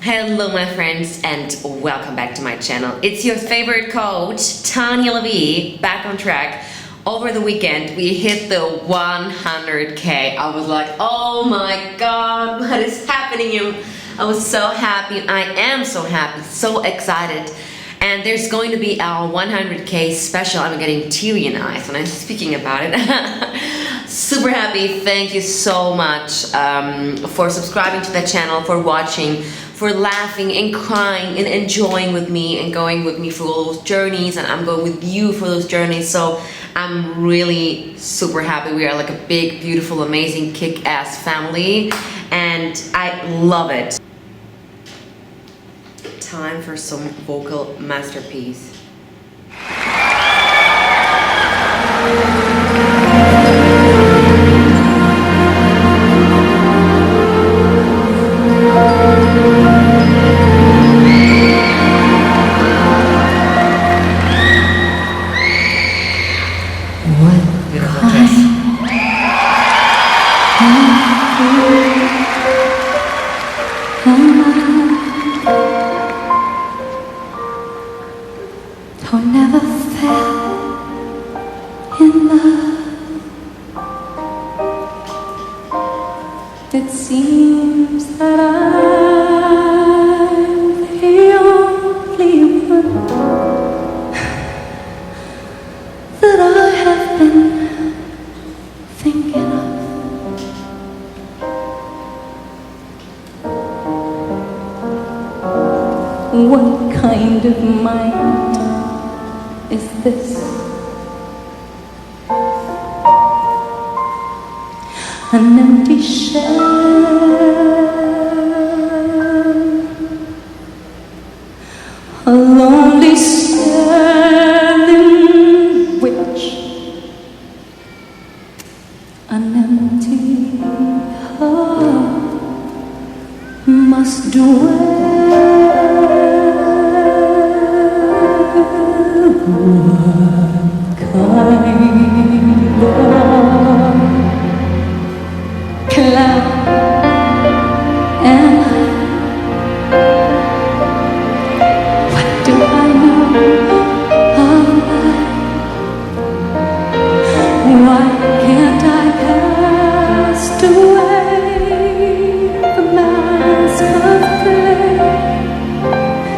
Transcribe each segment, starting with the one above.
Hello my friends and welcome back to my channel. It's your favorite coach, Tania back on track. Over the weekend we hit the 100k. I was like, oh my god, what is happening? I was so happy. I am so happy, so excited. And there's going to be our 100k special. I'm getting teary eyes when I'm speaking about it. Super happy. Thank you so much for subscribing to the channel, for watching, for laughing and crying and enjoying with me and going with me through all those journeys, and I'm going with you for those journeys. So I'm really super happy. We are like a big, beautiful, amazing, kick-ass family and I love it. Time for some vocal masterpiece. I never fell in love. It seems that I'm the only one that I have been thinking of. What kind of mind is this? An empty shell, a lonely cell in which an empty heart must dwell. What kind of cloud am I? What do I know of life? Why can't I cast away the mask of clay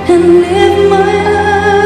and live my life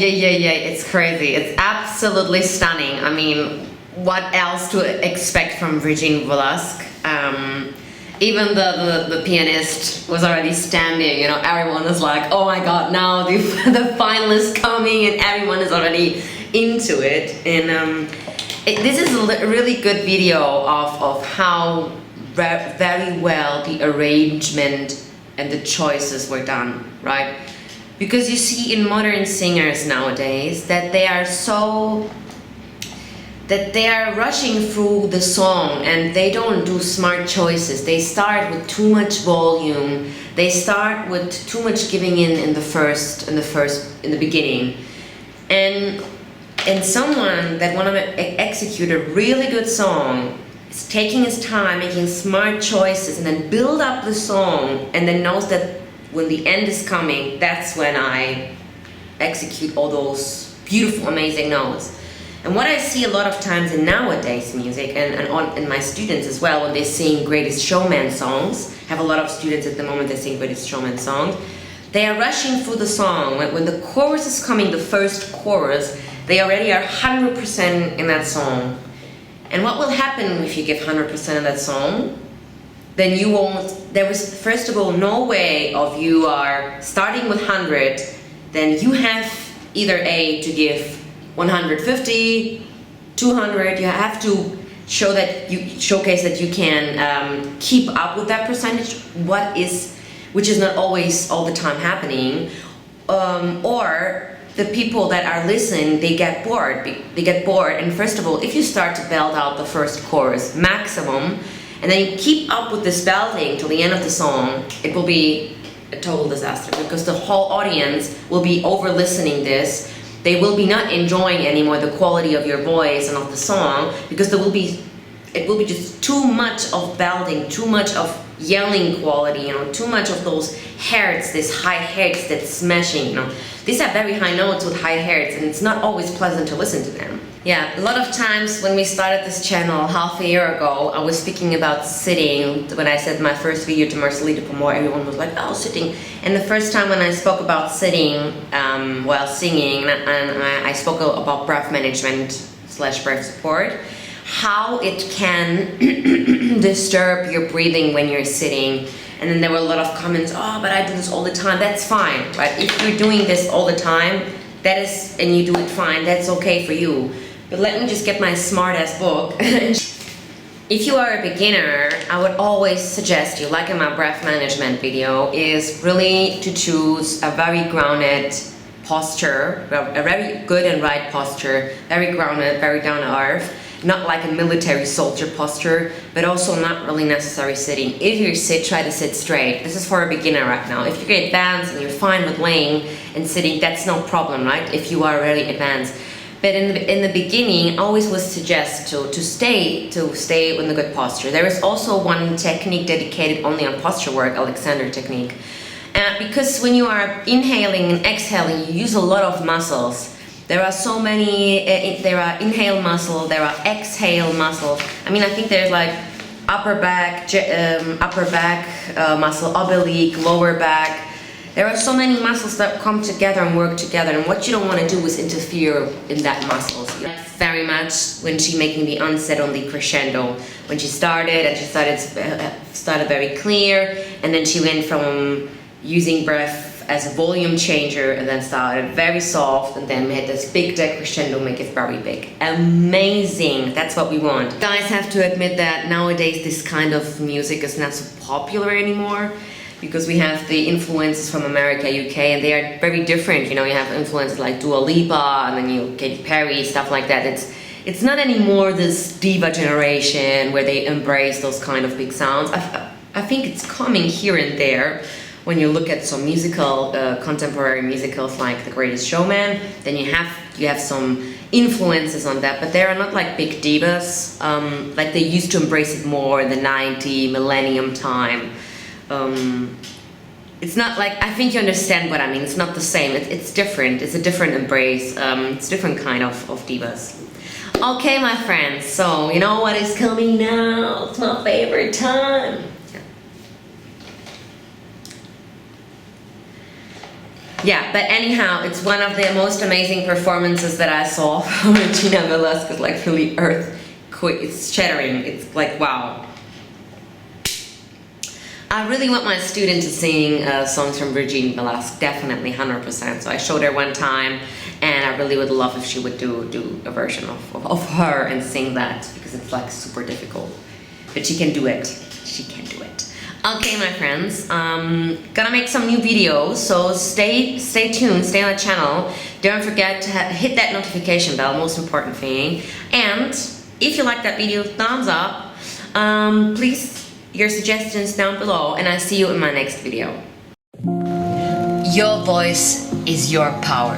It's crazy. It's absolutely stunning. I mean, what else to expect from Regine Velasquez? Even the pianist was already standing, you know, everyone was like, oh my god, now the final is coming, and everyone is already into it. And this is a really good video of how very well the arrangement and the choices were done, right? Because you see in modern singers nowadays that they are rushing through the song and they don't do smart choices. They start with too much volume. They start with too much giving in the beginning. And someone that want to execute a really good song is taking his time, making smart choices, and then build up the song, and then knows that when the end is coming, that's when I execute all those beautiful, amazing notes. And what I see a lot of times in nowadays music, and my students as well, when they sing Greatest Showman songs, have a lot of students at the moment that sing Greatest Showman songs, they are rushing through the song. When the chorus is coming, the first chorus, they already are 100% in that song. And what will happen if you give 100% of that song? Then you won't, there was first of all no way of you are starting with 100, then you have either to give 150, 200, you have to showcase that you can keep up with that percentage, which is not always all the time happening, or the people that are listening, they get bored, and first of all, if you start to belt out the first chorus maximum, and then you keep up with this belting till the end of the song, it will be a total disaster, because the whole audience will be over listening this. They will be not enjoying anymore the quality of your voice and of the song, because it will be just too much of belting, too much of yelling quality, you know, too much of those hertz, this high hertz that's smashing, you know. These are very high notes with high hertz, and it's not always pleasant to listen to them. Yeah, a lot of times when we started this channel half a year ago, I was speaking about sitting. When I said my first video to Marcelita Pomor, everyone was like, oh, sitting. And the first time when I spoke about sitting while singing, and I spoke about breath management / breath support, how it can disturb your breathing when you're sitting. And then there were a lot of comments, oh, but I do this all the time. That's fine, right? If you're doing this all the time, and you do it fine, that's okay for you. But let me just get my smart-ass book. If you are a beginner, I would always suggest you, like in my breath management video, is really to choose a very grounded posture, a very good and right posture, very grounded, very down to earth. Not like a military soldier posture, but also not really necessary sitting. If you try to sit straight. This is for a beginner right now. If you get advanced and you're fine with laying and sitting, that's no problem, right? If you are really advanced. But in the beginning, I always would suggest to stay in a good posture. There is also one technique dedicated only on posture work, Alexander technique. Because when you are inhaling and exhaling, you use a lot of muscles. There are so many, there are inhale muscle, there are exhale muscle. I mean, I think there's like upper back muscle, oblique, lower back. There are so many muscles that come together and work together, and what you don't want to do is interfere in that muscle. Very much when she making the onset on the crescendo. When she started, and she started very clear, and then she went from using breath as a volume changer, and then started very soft, and then made this big decrescendo, make it very big. Amazing, that's what we want. Guys have to admit that nowadays this kind of music is not so popular anymore, because we have the influences from America, UK, and they are very different. You know, you have influences like Dua Lipa, and then you Katy Perry, stuff like that. It's not anymore this diva generation where they embrace those kind of big sounds. I think it's coming here and there. When you look at some musical, contemporary musicals like The Greatest Showman, then you have some influences on that, but they are not like big divas, like they used to embrace it more in the 90s, millennium time. It's not like, I think you understand what I mean, it's not the same, it's different, it's a different embrace, it's a different kind of divas. Okay, my friends, so you know what is coming now? It's my favorite time. Yeah, but anyhow, it's one of the most amazing performances that I saw from Regine Velasquez, like really it's shattering. It's like, wow. I really want my student to sing songs from Regine Velasquez, definitely 100%. So I showed her one time, and I really would love if she would do a version of her and sing that, because it's like super difficult. But she can do it. She can do it. Okay, my friends, gonna make some new videos, so stay tuned, stay on the channel. Don't forget to hit that notification bell, most important thing. And if you like that video, thumbs up. Please, your suggestions down below, and I'll see you in my next video. Your voice is your power.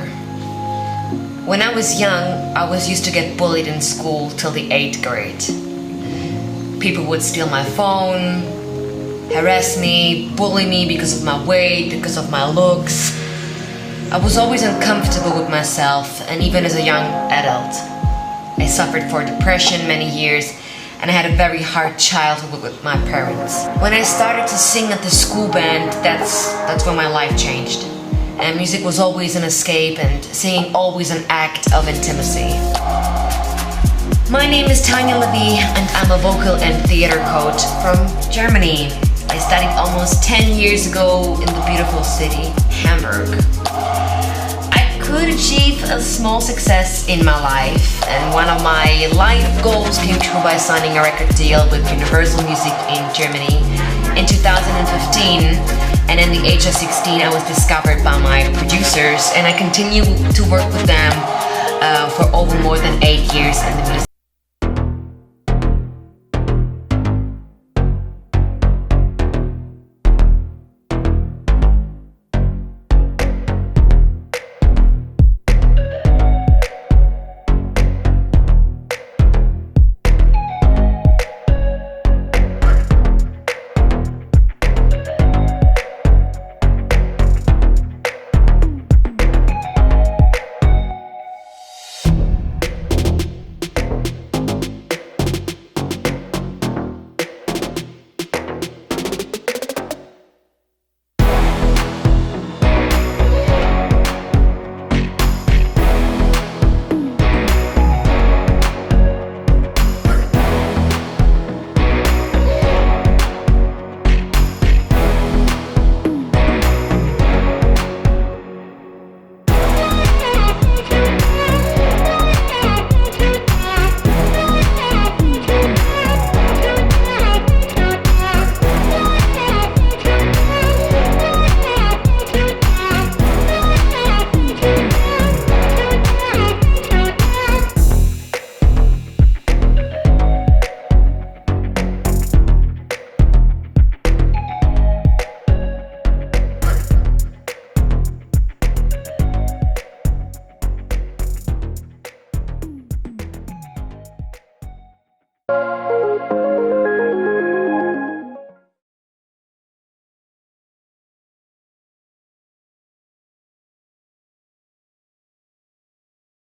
When I was young, I was used to get bullied in school till the 8th grade. People would steal my phone, harass me, bully me because of my weight, because of my looks. I was always uncomfortable with myself, and even as a young adult. I suffered for depression many years, and I had a very hard childhood with my parents. When I started to sing at the school band, that's when my life changed. And music was always an escape, and singing always an act of intimacy. My name is Tania, and I'm a vocal and theater coach from Germany. I studied almost 10 years ago in the beautiful city, Hamburg. I could achieve a small success in my life, and one of my life goals came true by signing a record deal with Universal Music in Germany in 2015. And at the age of 16, I was discovered by my producers, and I continue to work with them for over more than 8 years in the music